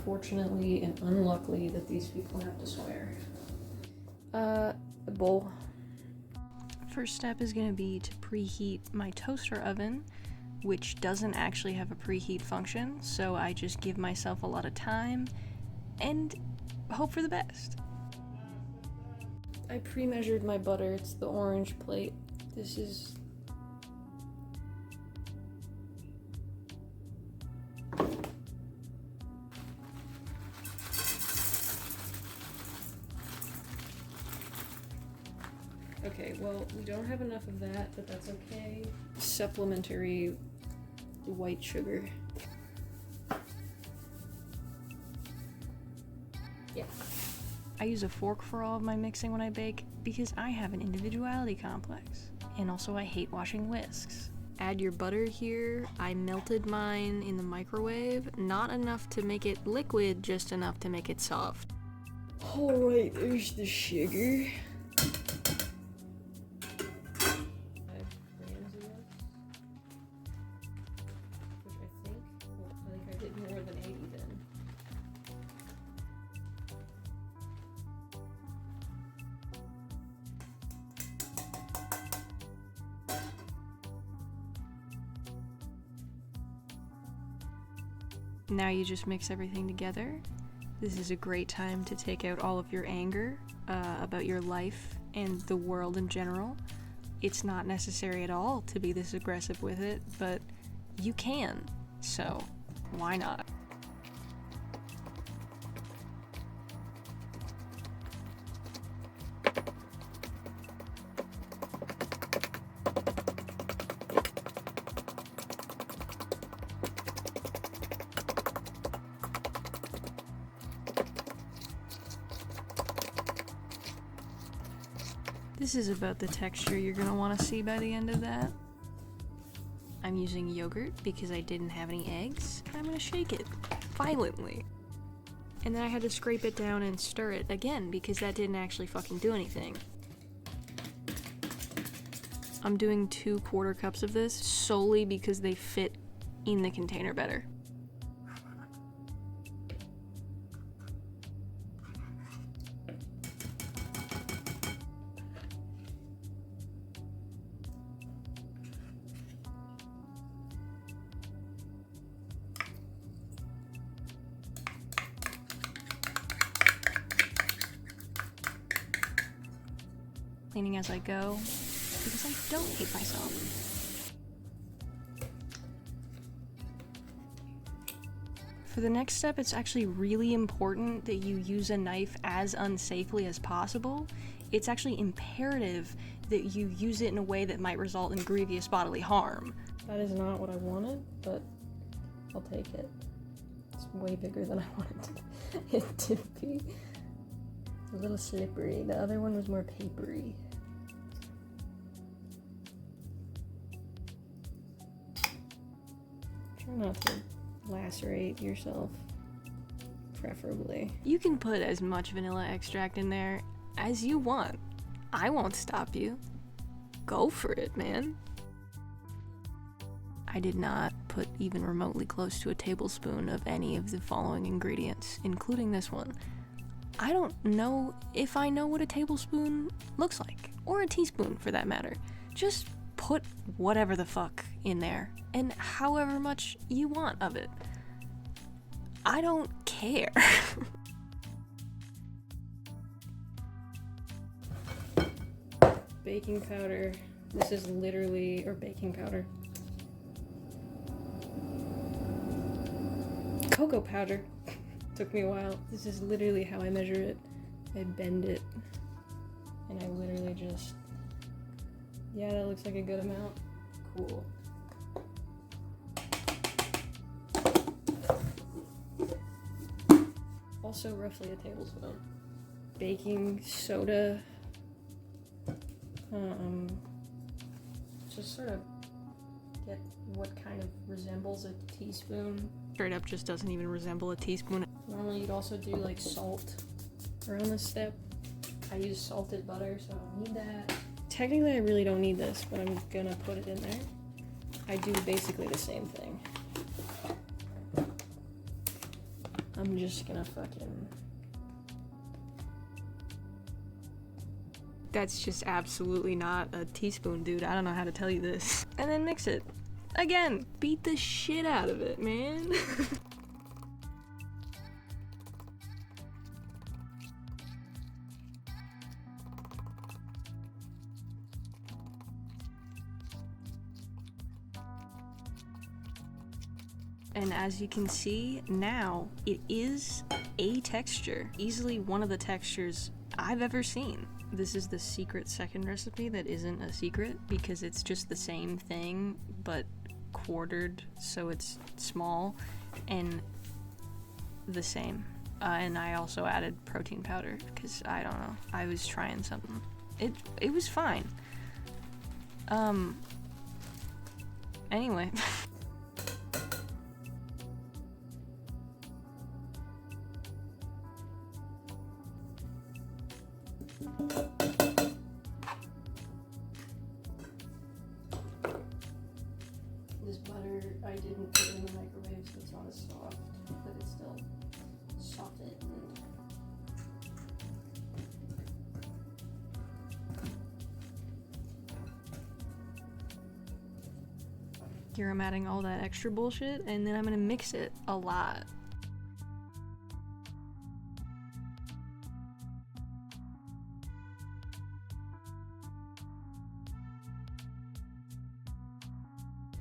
unfortunately and unluckily that these people have to swear. A bowl. First step is going to be to preheat my toaster oven, which doesn't actually have a preheat function, so I just give myself a lot of time and hope for the best. I pre-measured my butter. It's the orange plate. This is... Okay, well, we don't have enough of that, but that's okay. Supplementary white sugar. Yeah. I use a fork for all of my mixing when I bake because I have an individuality complex. And also I hate washing whisks. Add your butter here. I melted mine in the microwave. Not enough to make it liquid, just enough to make it soft. Alright, there's the sugar. Now you just mix everything together. This is a great time to take out all of your anger about your life and the world in general. It's not necessary at all to be this aggressive with it, but you can, so why not? This is about the texture you're gonna want to see by the end of that. I'm using yogurt because I didn't have any eggs. I'm gonna shake it violently. And then I had to scrape it down and stir it again because that didn't actually fucking do anything. I'm doing 2/4 cups of this solely because they fit in the container better. Cleaning as I go, because I don't hate myself. For the next step, it's actually really important that you use a knife as unsafely as possible. It's actually imperative that you use it in a way that might result in grievous bodily harm. That is not what I wanted, but I'll take it. It's way bigger than I wanted it to be. A little slippery. The other one was more papery. Try not to lacerate yourself, preferably. You can put as much vanilla extract in there as you want. I won't stop you. Go for it, man. I did not put even remotely close to a tablespoon of any of the following ingredients, including this one. I don't know if I know what a tablespoon looks like, or a teaspoon for that matter. Just put whatever the fuck in there, and however much you want of it. I don't care. Baking powder. This is literally, or baking powder. Cocoa powder. Took me a while. This is literally how I measure it. I bend it, and I literally just... Yeah, that looks like a good amount. Cool. Also roughly a tablespoon. Baking soda. Just sort of get what kind of resembles a teaspoon. Straight up just doesn't even resemble a teaspoon. Normally you'd also do like salt around this step. I use salted butter, so I don't need that. Technically I really don't need this, but I'm gonna put it in there. I do basically the same thing. I'm just gonna fucking... That's just absolutely not a teaspoon, dude. I don't know how to tell you this. And then mix it. Again, beat the shit out of it, man. And as you can see, now it is a texture. Easily one of the textures I've ever seen. This is the secret second recipe that isn't a secret because it's just the same thing but quartered so it's small and the same. And I also added protein powder because I don't know. I was trying something. It was fine. Anyway. This butter, I didn't put it in the microwave, so it's not as soft, but it's still softened. Here I'm adding all that extra bullshit, and then I'm gonna mix it a lot.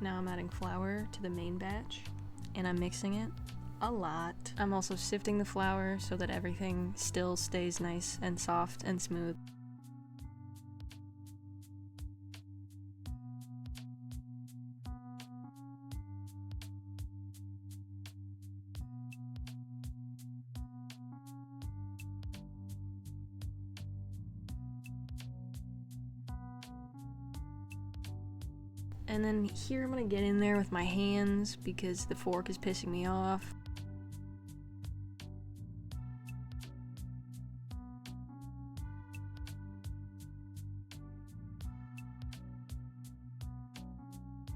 Now I'm adding flour to the main batch, and I'm mixing it a lot. I'm also sifting the flour so that everything still stays nice and soft and smooth. And then here I'm gonna get in there with my hands because the fork is pissing me off.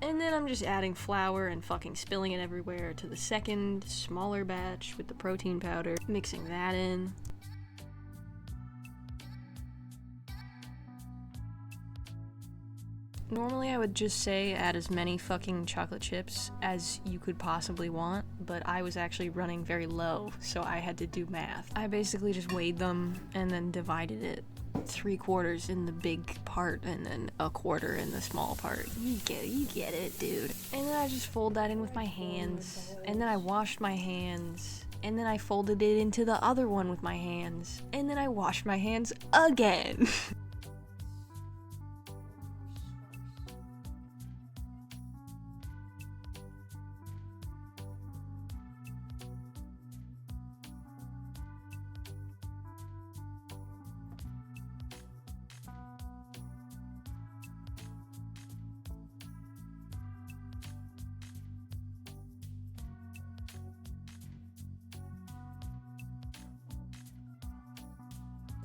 And then I'm just adding flour and fucking spilling it everywhere to the second, smaller batch with the protein powder, mixing that in. Normally I would just say add as many fucking chocolate chips as you could possibly want, but I was actually running very low, so I had to do math. I basically just weighed them and then divided it 3/4 in the big part and then 1/4 in the small part. You get it, dude. And then I just fold that in with my hands, and then I washed my hands, and then I folded it into the other one with my hands, and then I washed my hands again.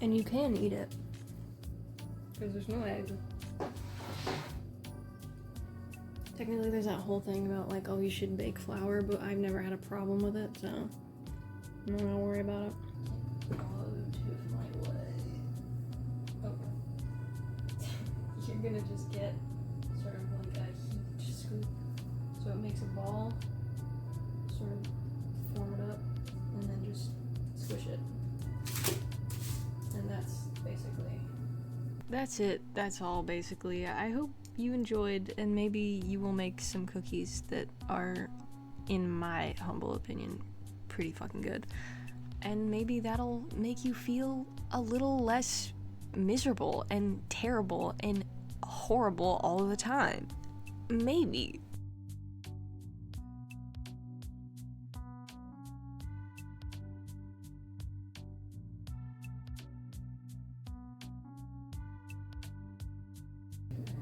And you can eat it, because there's no egg. Technically there's that whole thing about like, oh, you should bake flour, but I've never had a problem with it, so I'm not gonna worry about it. Go to my way. Okay. You're gonna just get sort of like a heat scoop, so it makes a ball, sort of form it up, and then just squish it. And that's basically... That's it. That's all, basically. I hope you enjoyed, and maybe you will make some cookies that are, in my humble opinion, pretty fucking good. And maybe that'll make you feel a little less miserable and terrible and horrible all the time. Maybe.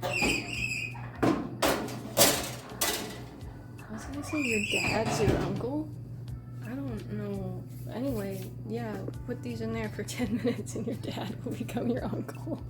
I was gonna say your dad's your uncle? I don't know. Anyway, yeah, put these in there for 10 minutes and your dad will become your uncle.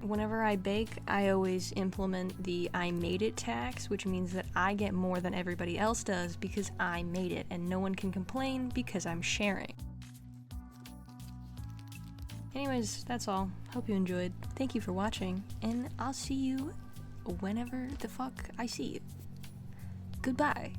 Whenever I bake, I always implement the I made it tax, which means that I get more than everybody else does because I made it, and no one can complain because I'm sharing. Anyways, that's all. Hope you enjoyed. Thank you for watching, and I'll see you whenever the fuck I see you. Goodbye.